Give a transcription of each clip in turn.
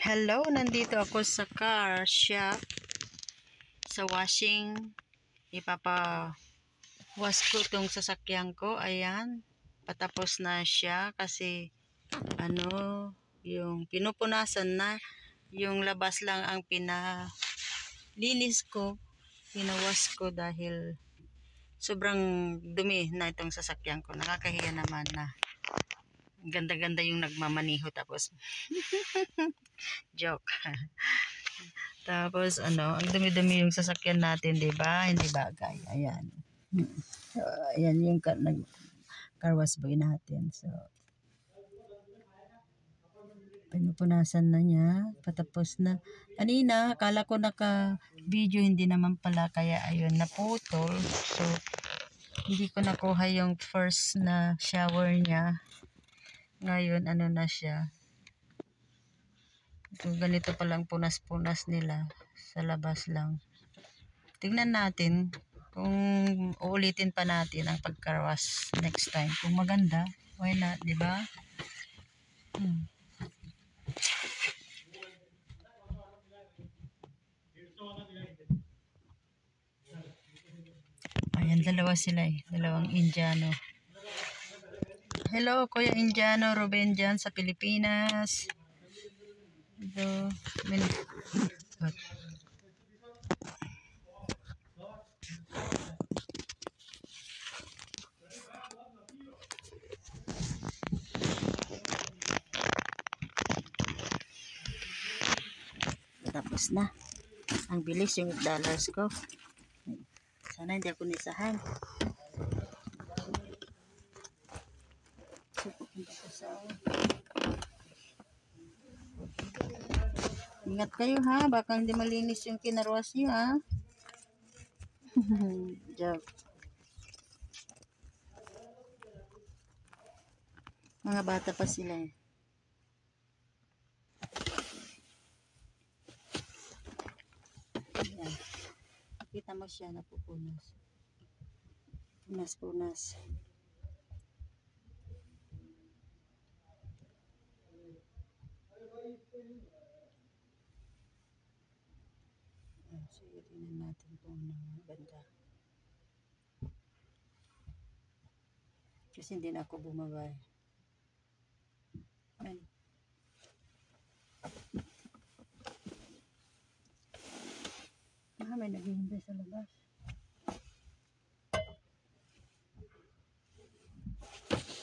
Hello, nandito ako sa car shop sa washing. Ipapa-wash ko tong sasakyan ko. Ayan, patapos na siya kasi yung pinupunasan na, yung labas lang ang pinalinis ko, pinawash ko dahil sobrang dumi na itong sasakyan ko. Nakakahiya naman na ganda-ganda yung nagmamaniho tapos joke. Tapos ang dumi-dumi yung sasakyan natin, 'di ba? Hindi bagay. Ayan. Ayan yung car wash boy natin. So pinupunasan na niya, patapos na. Kanina akala ko naka-video, hindi naman pala, kaya ayun naputol. So hindi ko nakuha yung first na shower niya. Ngayon na siya. So, ganito palang punas-punas nila sa labas lang. Tingnan natin kung uulitin pa natin ang pagkarawas next time. Kung maganda, why not, di ba? Ayan, dalawa sila eh. Dalawang Indiano. Hello, Kuya Indiano Ruben dyan sa Pilipinas. Ito, tapos na. Ang bilis yung dollars ko. Sana hindi ako nisahan. So, pupunta ko sa... Ingat kayo ha, baka hindi malinis yung kinarwas nyo ha. Joke. Mga bata pa sila eh. Ayan. Kita mo siya napupunas. Punas-punas. Sige, tingnan natin kung ganda. Kasi hindi na ako bumaba eh. Ayan. May naghihintay sa labas.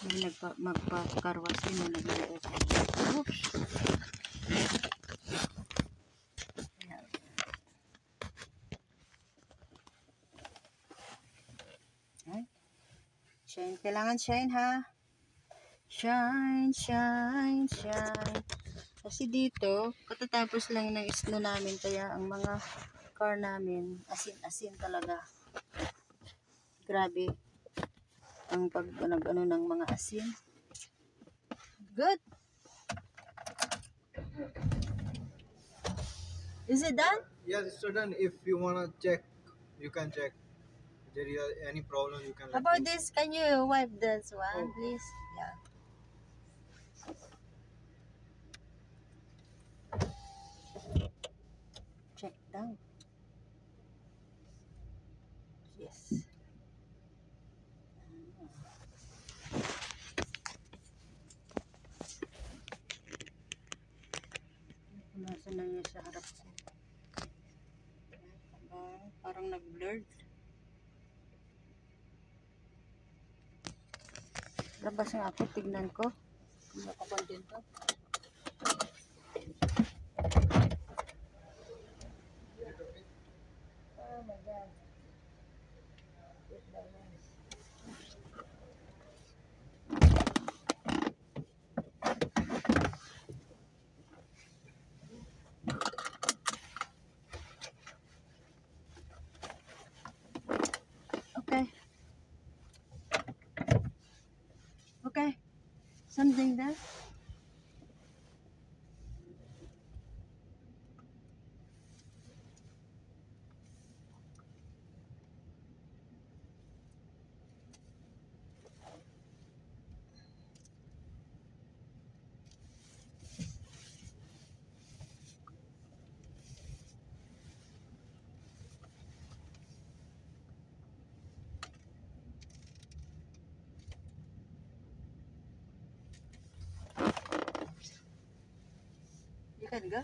May magpa-carwash din na naghihintay sa labas. Oops! Ay. Shine. Kailangan shine ha. Shine, shine, shine. Kasi dito, katatapos lang ng snow namin, kaya ang mga car namin, asin-asin talaga. Grabe. Ang pag-ano ng mga asin. Good. Is it done? Yes, it's done. If you wanna check, you can check. If there is any problem, you can. How about this? Can you wipe this one, please? Yeah. Check down. Yes. Nasa na niya sa harap ko. Parang nag-blurred. Labas nga ako, tignan ko. Kung nakakontento. Oh my God. Okay. Okay. Something there? Ikan ga?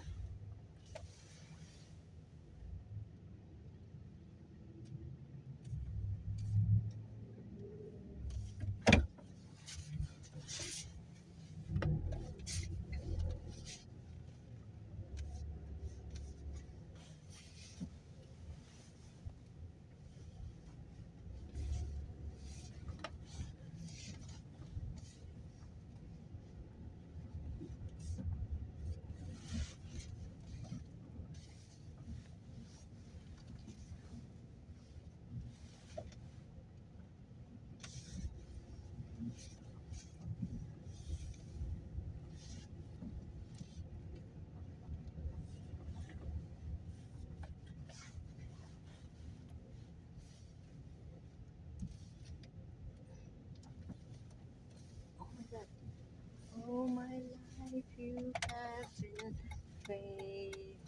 Oh my life, you have been faithful.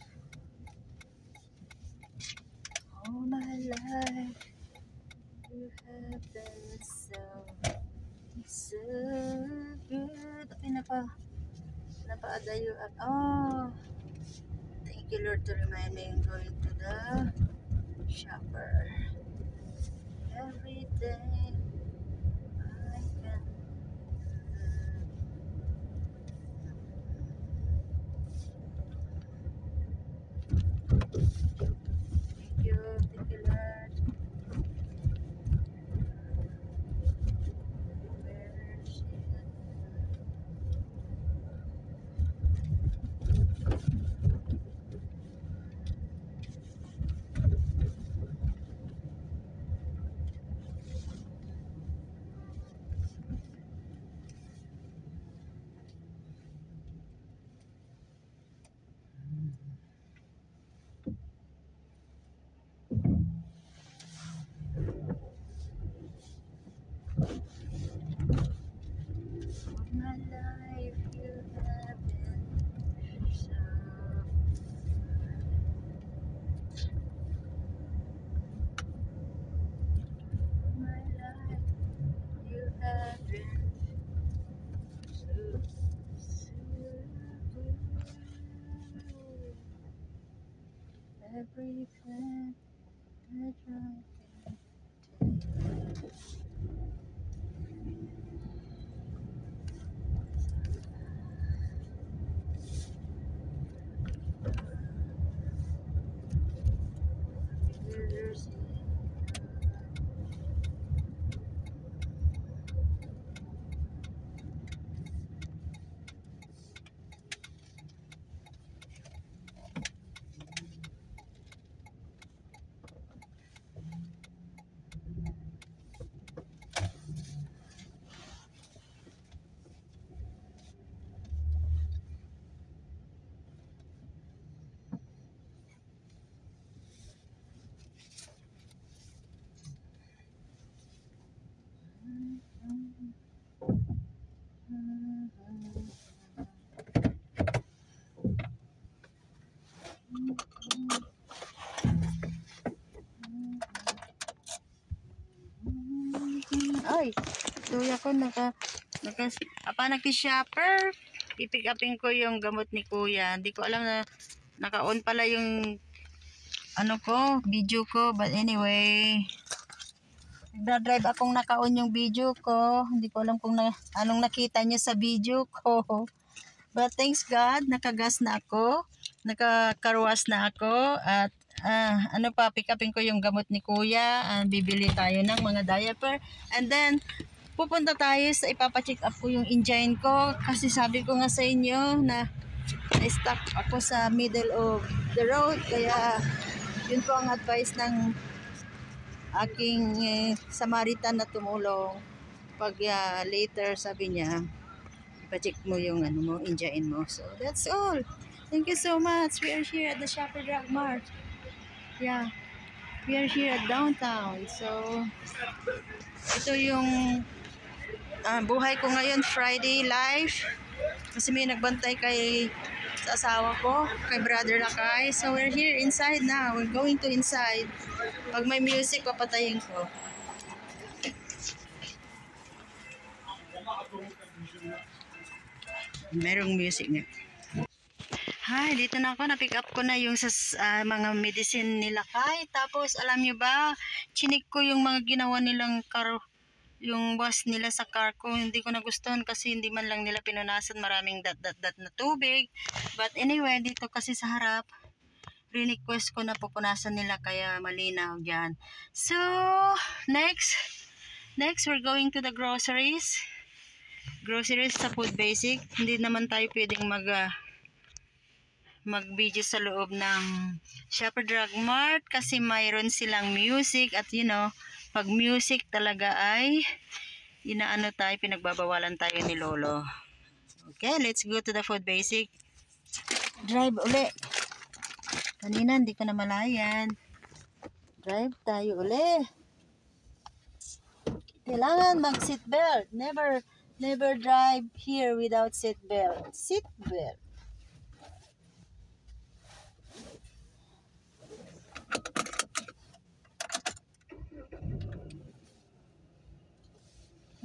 All my life, you have been so good. Okay, napadayo at thank you Lord to remind me going to the shopper every day. I can. Thank you Lord. Where she all my life you have been so. All my life you have been so good. Every plan that years. Ay, tuya ko nagki-shopper. Pipick upin ko yung gamot ni Kuya. Hindi ko alam na naka-on pala yung video ko. But anyway, nagda-drive akong naka-on yung video ko. Hindi ko alam kung anong nakita niya sa video ko. But thanks God, nakagas na ako. Nakakarwas na ako. At pick upin ko yung gamot ni Kuya. Bibili tayo ng mga diaper. And then, pupunta tayo sa ipapacheck up ko yung engine ko. Kasi sabi ko nga sa inyo na na-stuck ako sa middle of the road. Kaya, yun po ang advice ng aking Samaritan na tumulong. Pag later, sabi niya, ipacheck mo yung engine mo. So, that's all. Thank you so much. We are here at the Shopper Drug Mart. Yeah. We are here at downtown. So, ito yung buhay ko ngayon, Friday live. Kasi may nagbantay sa asawa ko, kay Brother Lakay. So, we're here inside now. We're going to inside. Pag may music, papatayin ko. Merong music nga. Hi, dito na ako. Na-pick up ko na yung mga medicine nila Kai. Tapos, alam nyo ba, chinik ko yung mga ginawa nilang yung wash nila sa car ko. Hindi ko nagustuhan kasi hindi man lang nila pinunasan. Maraming dat na tubig. But anyway, dito kasi sa harap, request ko na pupunasan nila kaya malinaw dyan. So, next we're going to the groceries. Groceries sa Food Basic. Hindi naman tayo pwedeng mag-video sa loob ng Shopper Drug Mart kasi mayroon silang music at pag music talaga ay pinagbabawalan tayo ni Lolo. Okay, let's go to the Food Basic. Drive uli. Kanina hindi ko na malayan. Drive tayo uli. Kailangan mag-seat belt. Never drive here without seat belt. Seat belt.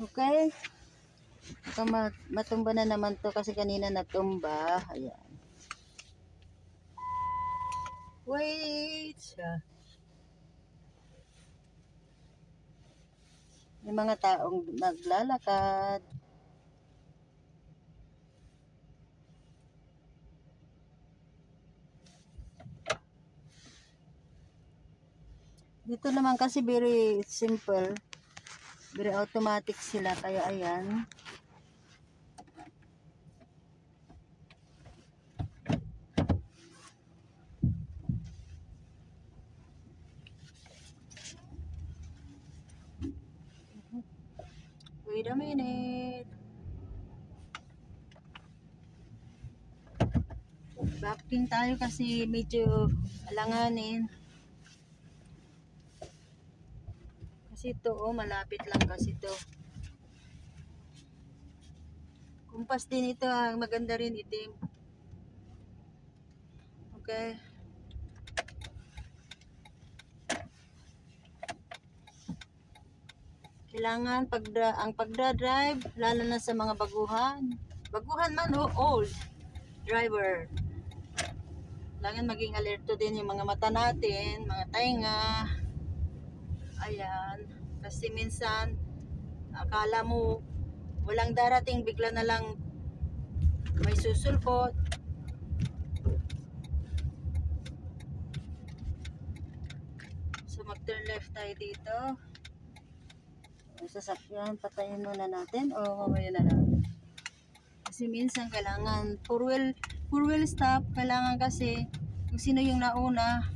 Okay. Baka matumba na naman to kasi kanina natumba. Ayan. Wait. May mga taong naglalakad. Dito naman kasi very simple. Very automatic sila, kaya ayan. Wait a minute. Backing tayo kasi medyo alanganin. Kasi ito, malapit lang kasi ito. Kumpas din ito, maganda rin itim. Okay. Kailangan ang pagdra-drive, lalo na sa mga baguhan man o old driver. Kailangan maging alerto din yung mga mata natin, mga tainga. Ayan, kasi minsan akala mo walang darating, bigla na lang may susulpot. So mag-turn left tayo dito. Sasakyan, patayin muna natin o mamaya na lang. Kasi minsan kailangan four wheel stop, kailangan kasi kung sino yung nauna.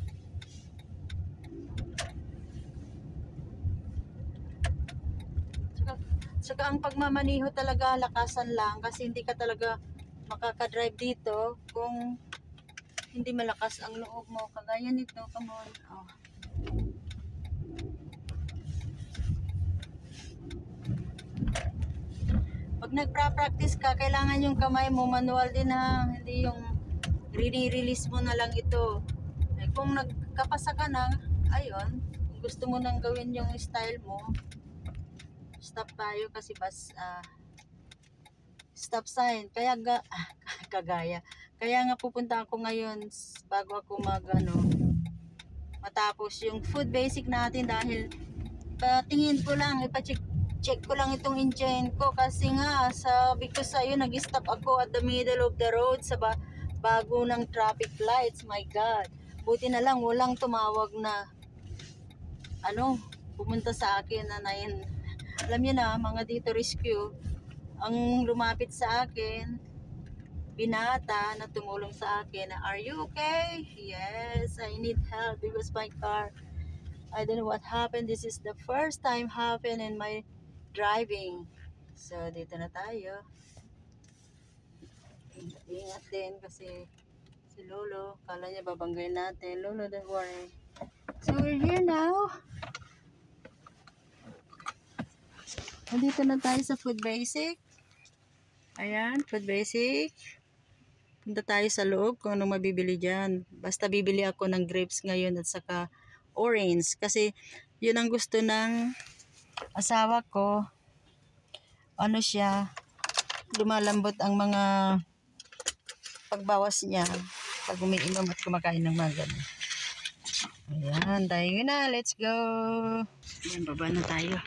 Saka ang pagmamaniho talaga, lakasan lang kasi hindi ka talaga makakadrive dito kung hindi malakas ang loob mo. Kagaya nito, come on. Oh. Pag nagpa-practice ka, kailangan yung kamay mo manual din ha, hindi yung release mo na lang ito. Eh, kung nagkapasa ka na, ayun, kung gusto mo nang gawin yung style mo, stop tayo kasi stop sign. Kaya kaya nga pupunta ako ngayon bago ako matapos yung Food Basic natin dahil patingin ko lang, check ko lang itong engine ko kasi nga sabi ko sa'yo, nag-stop ako at the middle of the road sa bago ng traffic lights. My God, buti na lang walang tumawag na pumunta sa akin na alam niyo na, mga dito rescue ang lumapit sa akin, binata na tumulong sa akin na, are you okay? Yes, I need help because my car, I don't know what happened. This is the first time happened in my driving. So dito na tayo. Ingat din kasi si Lolo, kala niya babanggain natin. Lolo, don't worry. So we're here now. Nandito na tayo sa Food Basic. Ayan, Food Basic. Punta tayo sa loob kung anong mabibili dyan. Basta bibili ako ng grapes ngayon at saka orange. Kasi yun ang gusto ng asawa ko. Ano siya, lumalambot ang mga pagbawas niya. Pag umiinom at kumakain ng mga ganun. Ayan, tayo na. Let's go. Ayan, baba na tayo.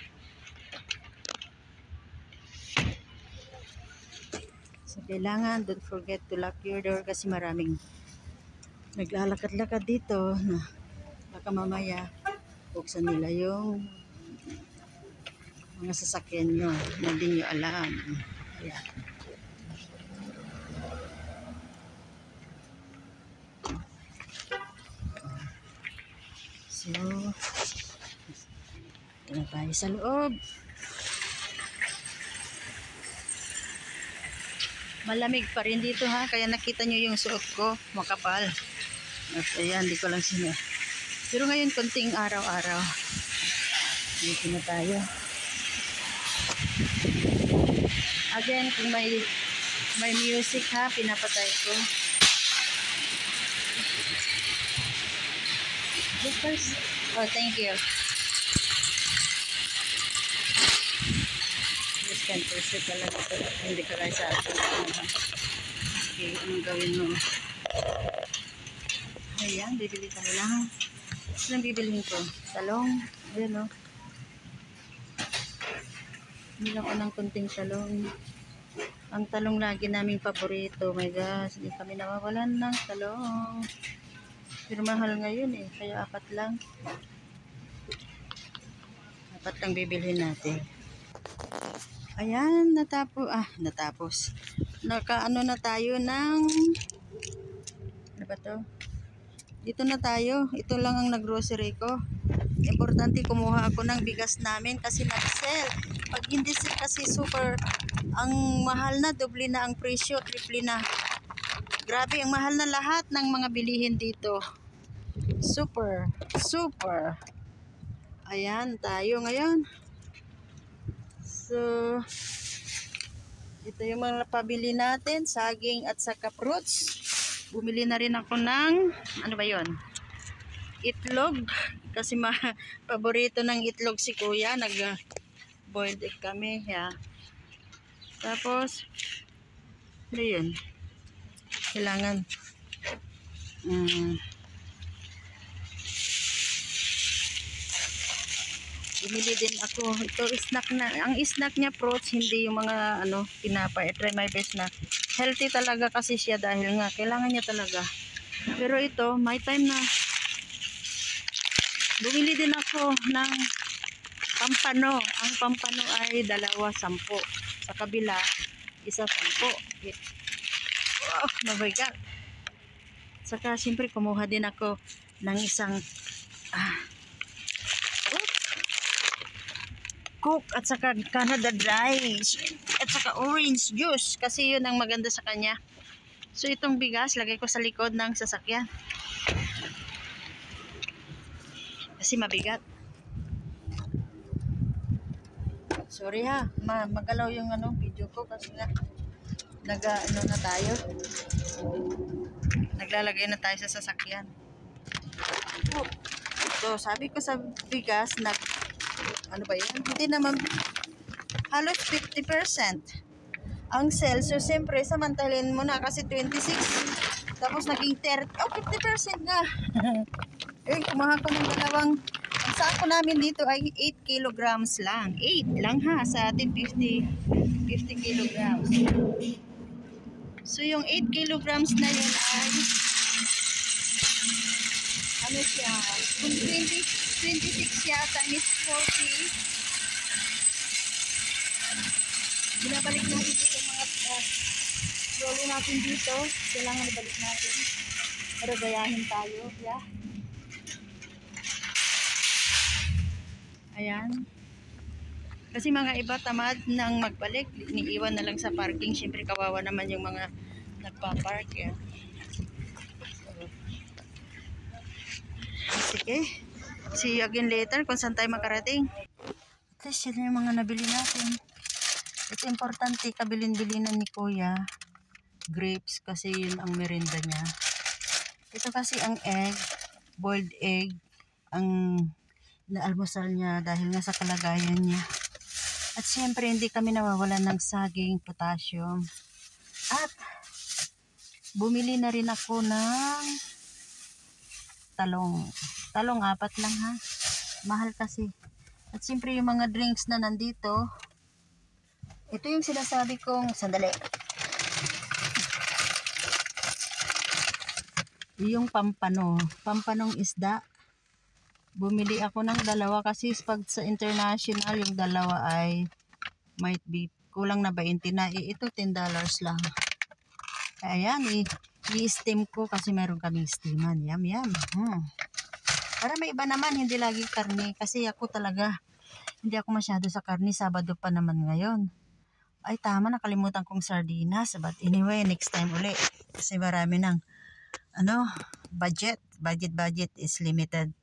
So, kailangan, don't forget to lock your door kasi maraming naglalakad-lakad dito na baka mamaya buksan nila yung mga sasakyan nyo na hindi nyo alam. Ayan. So, ito na tayo sa loob. Malamig pa rin dito ha, kaya nakita nyo yung suot ko, makapal. At ayan, di ko lang sino. Pero ngayon, konting araw-araw. Dito na tayo. Again, kung may music ha, pinapatay ko. Oh, thank you. Just 10% ka lang ito. Hindi ka lang sa akin. Okay, anong gawin mo? Ayan, bibili tayo lang. Anong bibilihin ko? Talong. Ayan o. Bili ako ng kunting talong. Ang talong lagi naming paborito. My gosh, hindi kami nawawalan ng talong. Pero mahal ngayon eh, kaya 4 lang. 4 lang bibilhin natin. Ayan, natapos. Nakaano na tayo ng, ano ba to? Dito na tayo. Ito lang ang naggrocery ko. Importante kumuha ako ng bigas namin kasi nag-sell. Pag hindi sell kasi super, ang mahal na, doble na ang presyo, triple na. Grabe, ang mahal na lahat ng mga bilihin dito. Super. Ayan, tayo ngayon. So, ito yung mga pabili natin, saging at saka fruits. Bumili na rin ako ng, ano ba yon? Itlog. Kasi paborito ng itlog si kuya. Nag-boiled egg kami. Yeah. Tapos, ano yun? Kailangan, bumili din ako. Ito snack na. Ang snack niya fruits, hindi yung mga tinapay. I try my best na healthy talaga kasi siya dahil nga kailangan niya talaga. Pero ito, may time na bumili din ako ng pampano. Ang pampano ay 2, 10. Sa kabila, 1, 10. Oh, mabigat. Saka siyempre kumuha din ako ng isang Coke at saka Canada Dry at saka orange juice kasi yun ang maganda sa kanya. So itong bigas lagay ko sa likod ng sasakyan kasi mabigat. Sorry ha, magalaw yung video ko kasi nga na tayo, naglalagay na tayo sa sasakyan. So sabi ko sa bigas ano ba yun? Hindi naman halos 50% ang sale. So siyempre samantalin mo na kasi 26 tapos naging 30. Oh, 50% na. Eh, kumuha ko ng dalawang. Ang sako namin dito ay 8 kilograms lang. 8 lang ha, sa atin 50 kilograms. So yung 8 kilograms na yun ay ano siya, kung 26 yata is 40. Binabalik natin dito mga rolo natin dito. Kailangan ibalik natin. Pero gayahin tayo. Yeah. Ayan. Kasi mga iba tamad nang magbalik. Iniiwan na lang sa parking. Siyempre kawawa naman yung mga nagpa-park. Yeah. Sige. See you again later kung saan tayo makarating. At least yun yung mga nabili natin. Ito importante, kabilin-bilinan ni kuya. Grapes kasi yun ang merienda niya. Ito kasi ang egg, boiled egg, ang naalmusal niya dahil nga sa kalagayan niya. At siyempre hindi kami nawawalan ng saging, potassium. At bumili na rin ako ng talong. Talong 4 lang ha. Mahal kasi. At siyempre yung mga drinks na nandito. Ito yung sinasabi kong, sandali. Yung pampanong isda. Bumili ako ng 2 kasi pag sa international yung 2 ay might be kulang na 20 na. Ito $10 lang. Ayan, i-steam ko kasi meron kaming steaman. Yum, yum. Para may iba naman, hindi lagi karne. Kasi ako talaga, hindi ako masyado sa karne. Sabado pa naman ngayon. Ay tama, nakalimutan kong sardinas. But anyway, next time uli. Kasi marami ng budget is limited.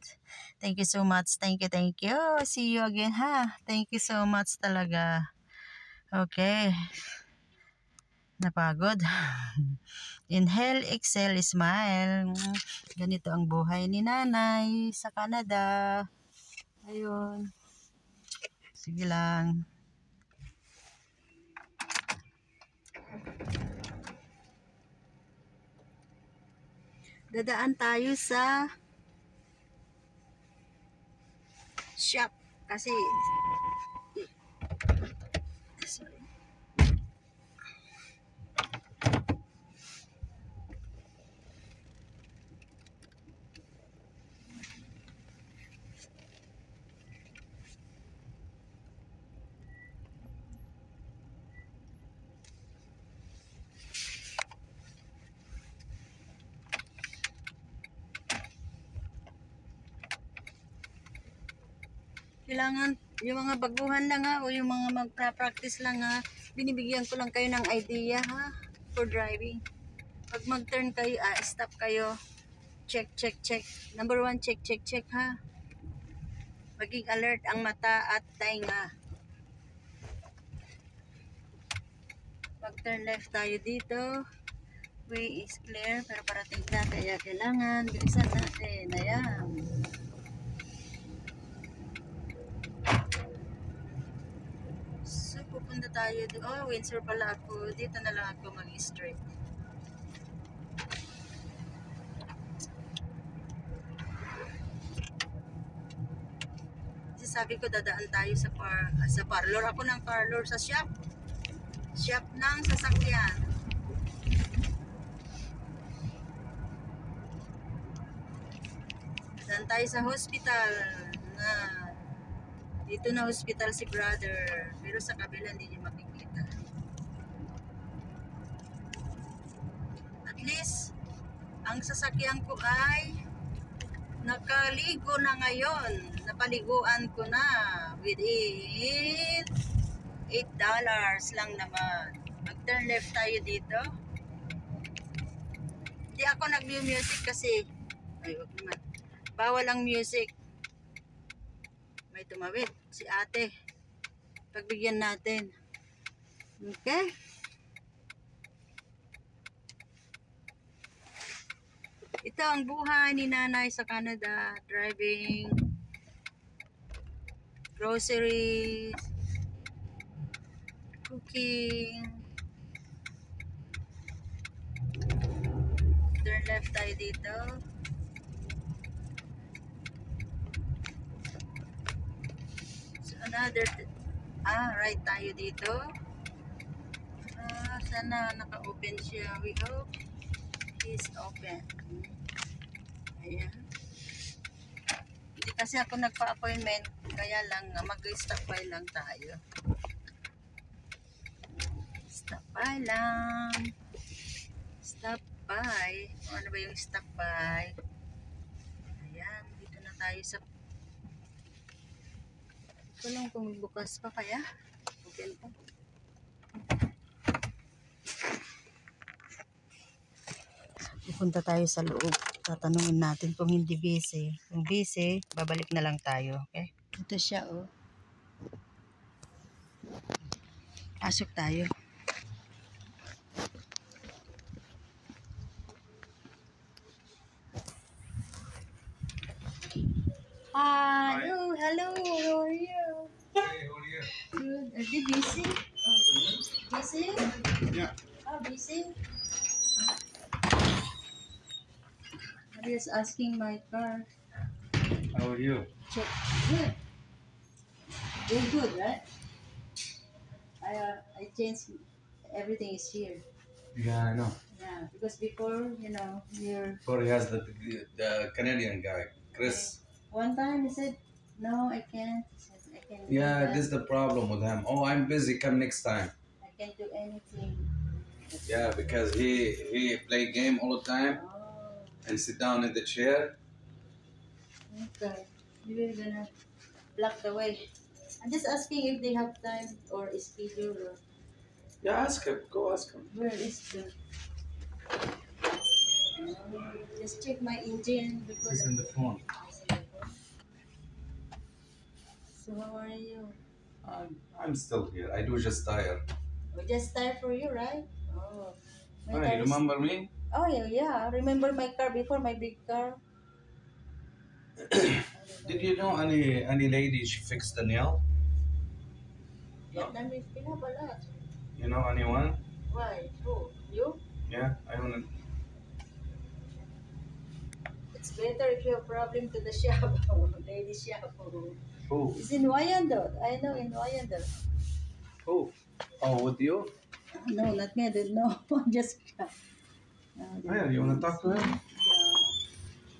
Thank you so much. Thank you. See you again ha. Thank you so much talaga. Okay. Napagod. Inhale, exhale, smile. Ganito ang buhay ni nanay sa Canada. Ayun. Sige lang. Dadaan tayo sa shop kasi sorry. Kailangan yung mga baguhan lang ha, o yung mga magpa-practice lang ha, binibigyan ko lang kayo ng idea ha, for driving. Pag mag-turn kayo, stop kayo, check. Number 1, check ha. Maging alert ang mata at tainga. Pag turn left tayo dito, way is clear, pero parating na, kaya kailangan bilisan natin. Ayan. So, pupunta tayo dito. Oh, Windsor pala ako. Dito na lang ako mag-straight. Kasi sabi ko, dadaan tayo sa parlor. Ako ng parlor sa shop. Shop ng sasakyan. Dadaan tayo sa hospital na dito na hospital si brother, pero sa kabila hindi niyo makikita. At least ang sasakyan ko ay nakaligo na ngayon. Napaliguan ko na within $8 lang naman. Mag-turn left tayo dito. Hindi ako nag-music kasi wag naman. Bawal ang music. May tumawid si ate. Pagbigyan natin. Okay? Ito ang buhay ni nanay sa Canada. Driving, groceries, cooking. Turn left tayo dito. Another right tayo dito. Sana naka-open siya. We hope is open. Ayan. Hindi kasi ako nagpa-appointment, kaya lang mag-stop by lang tayo. Stop by lang. Stop by. Ano ba yung stop by? Ayan, dito na tayo sa ito lang kung bukas pa kaya. Okay po. Pupunta tayo sa loob. Tatanungin natin kung hindi busy. Kung busy, babalik na lang tayo. Okay? Ito siya oh. Pasok tayo. Hello, how are you? Hey, how are you? Good. Are you busy? Oh, busy? Yeah. Oh, busy? Just asking my car. How are you? Check. Good. You're good, right? I changed. Everything is here. Yeah, I know. Yeah, because before, you're. Before he has the Canadian guy, Chris. One time he said, "No, I can't." He said, "I can't do Yeah, that. this is the problem with him. Oh, I'm busy. Come next time. I can't do anything." Yeah, because he play game all the time Oh, and sit down in the chair. okay. We're gonna block the way. I'm just asking if they have time or schedule or Yeah, ask him. Go ask him. where is the. Just check my engine because. He's in the phone. So how are you? I'm still here. I do just tired. We just time for you, right? Oh. My Hey, car is- remember me? Oh yeah. Remember my car before, my big car? Did you know any lady she fixed the nail? Vietnamese pinabalat. You know anyone? Why? Who? You? Yeah, I don't. It's better if you have problem to the shop. Lady shop. Who? It's in Wyandotte. I know in Wyandotte. Who? Oh, with you? No, not me. I don't know. Just. Yeah, you wanna talk to him?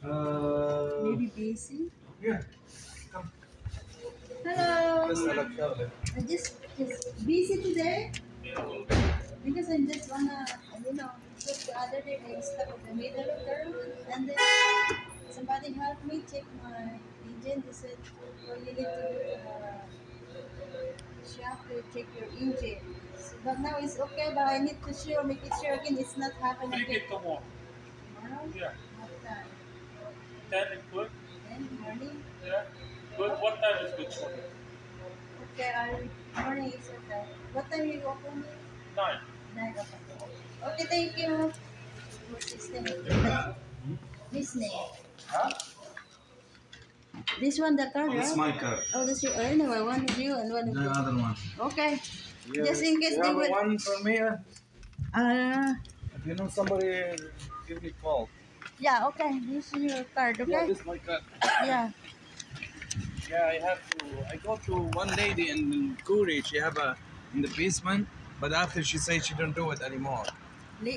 Yeah. Maybe busy. Yeah. Come. Hello. Let's not look. I just busy today because I just wanna, because the other day I stuck in the middle of the road and then somebody helped me check my engine. They said, "Oh, you need to go to the shop to check your engine." So, but now it's okay, but I need to make it sure again it's not happening Take again. it tomorrow. Tomorrow? Yeah. What time? 10 is good. Then morning? Yeah. Good. What time is good for you? Okay, morning is okay. What time you open it? 9. 9 o'clock. Okay, thank you. What's his name? His name. Huh? This one, the car, Oh, right? it's my car. Oh, that's your. Oh, anyway, one of you and one of The you. other one. Okay. Just in case you they have would. one for me? If you know somebody, give me a call. Yeah. Okay. This is your card. Yeah, Okay. this is my car. Yeah. Yeah, I go to one lady in Kuri. She have in the basement, but after she said she don't do it anymore.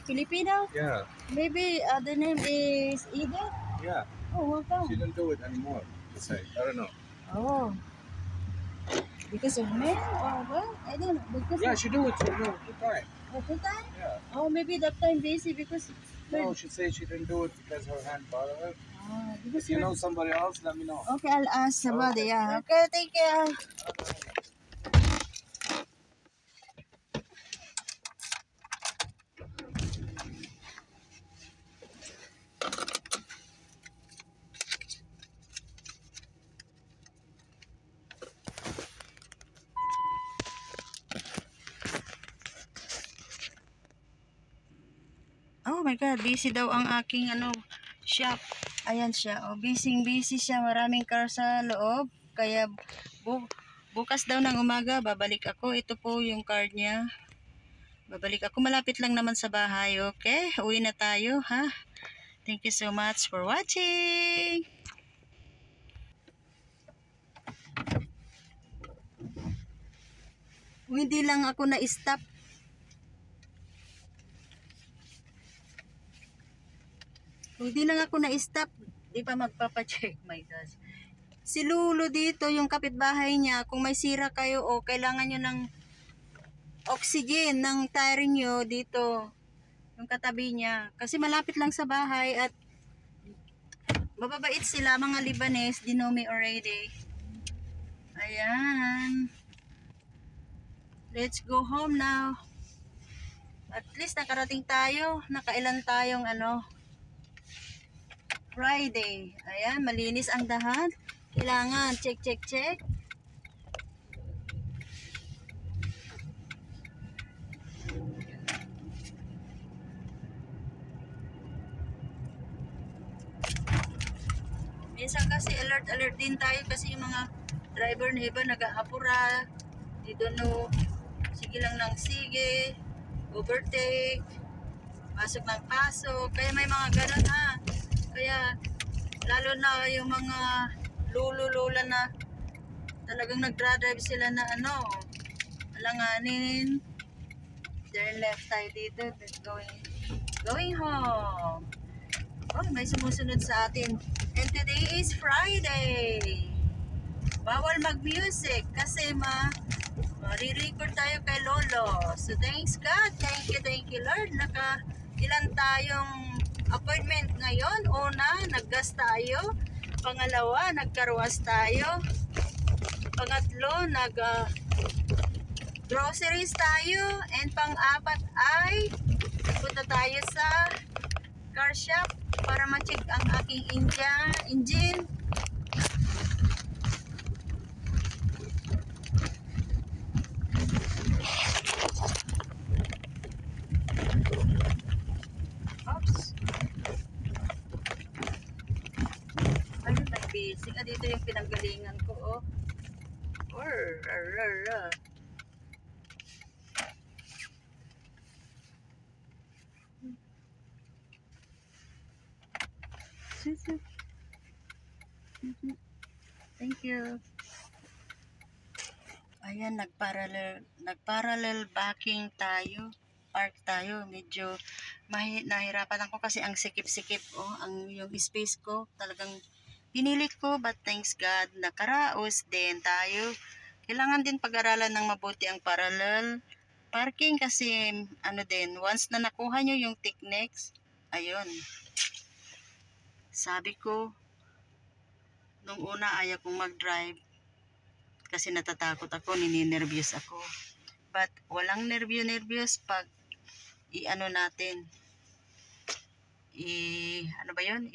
Filipino? Yeah, Maybe the name is Edith. yeah. Oh, welcome. She don't do it anymore. She said, I don't know. Oh. Because of men or what? I don't know. Because Yeah, of, she do it for no good time. full time? Yeah. Oh, maybe that time busy because. No, she said she didn't do it because her hand bothered her. Because If you know somebody else, let me know. Okay, I'll ask somebody. Okay, Yeah. thank Okay, take care. Oh my God, busy daw ang aking shop. Ayan siya. Oh, busy siya. Maraming car sa loob. Kaya bukas daw ng umaga, babalik ako. Ito po yung card niya. Babalik ako. Malapit lang naman sa bahay. Okay? Uwi na tayo, ha? Thank you so much for watching. Kung hindi lang ako na-stop. Kung hindi lang ako na-stop, di pa magpapacheck. My gosh. Si Lulu dito, yung kapitbahay niya, kung may sira kayo o kailangan nyo ng oxygen ng tire nyo dito, yung katabi niya. Kasi malapit lang sa bahay at mababait sila, mga Lebanese, they know me already. Ayan. Let's go home now. At least nakarating tayo. Nakailan tayong Friday. Ayan, malinis ang dahan. Kailangan check. Minsan kasi alert din tayo kasi yung mga driver na iba nag-aapura. They don't know. Sige lang ng sige. Overtake. Pasok ng pasok. Kaya may mga ganun ha. Kaya, lalo na yung mga lolo-lola na talagang nagdra-drive sila na alanganin. Turn left tayo dito. Going home. Oh, may sumusunod sa atin. And today is Friday. Bawal mag-music kasi re-record tayo kay Lolo. So thanks God. Thank you Lord. Ilan tayong appointment ngayon. Una, naggas tayo. Pangalawa, nagkarwas tayo. Pangatlo, groceries tayo. And pang-apat ay punta tayo sa car shop para ma-check ang aking engine. Oops. Ayun, nag-busy. Dito yung pinanggalingan ko, oh. Thank you. Ayan, nagparallel backing tayo. Park tayo. Medyo nahirapan ako kasi ang sikip-sikip, yung space ko talagang pinilit ko, but thanks God nakaraos din tayo. Kailangan din pag-aralan ng mabuti ang parallel parking kasi once na nakuha nyo yung techniques, ayun. Sabi ko nung una ayaw kong mag-drive kasi natatakot ako, nininervyos ako. But walang nervyos pag natin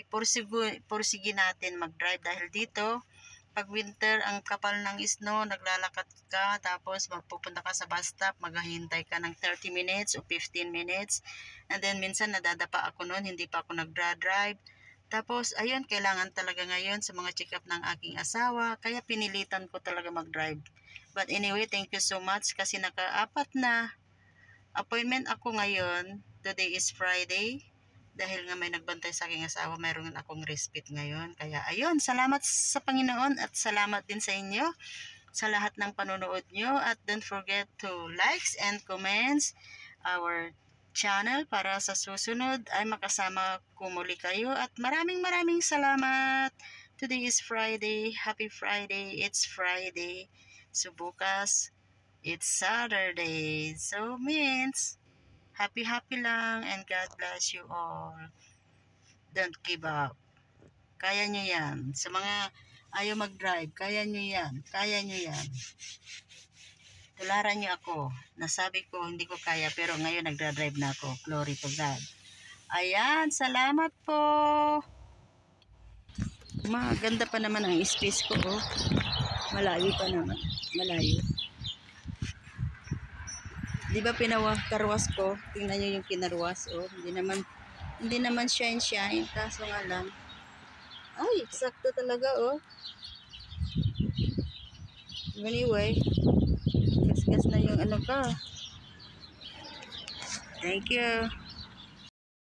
ipursige natin mag-drive dahil dito pag winter ang kapal ng snow, naglalakad ka tapos magpupunta ka sa bus stop, maghahintay ka ng 30 minutes o 15 minutes and then minsan nadadapa ako noon, hindi pa ako nagdra-drive. Tapos ayun, kailangan talaga ngayon sa mga check up ng aking asawa, kaya pinilitan ko talaga mag-drive. But anyway, thank you so much kasi naka-4 na appointment ako ngayon. Today is Friday. Dahil nga may nagbantay sa aking asawa, mayroon akong respite ngayon. Kaya ayun, salamat sa Panginoon at salamat din sa inyo sa lahat ng panonood nyo. At don't forget to likes and comments our channel para sa susunod ay makasama ko muli kayo. At maraming salamat. Today is Friday. Happy Friday. It's Friday. So bukas, it's Saturday. So means happy lang and God bless you all. Don't give up. Kaya nyo yan. Sa mga ayaw mag-drive, kaya nyo yan. Tularan nyo ako. Nasabi ko hindi ko kaya pero ngayon nagdra-drive na ako. Glory to God. Ayan, salamat po. Maganda pa naman ang space ko. Malayo pa naman. Malayo. Di ba karwas ko? Tingnan nyo yung kinarwas, Hindi naman shine. Kaso nga lang. Ay, sakto talaga, Anyway, gas na yung ka. Thank you.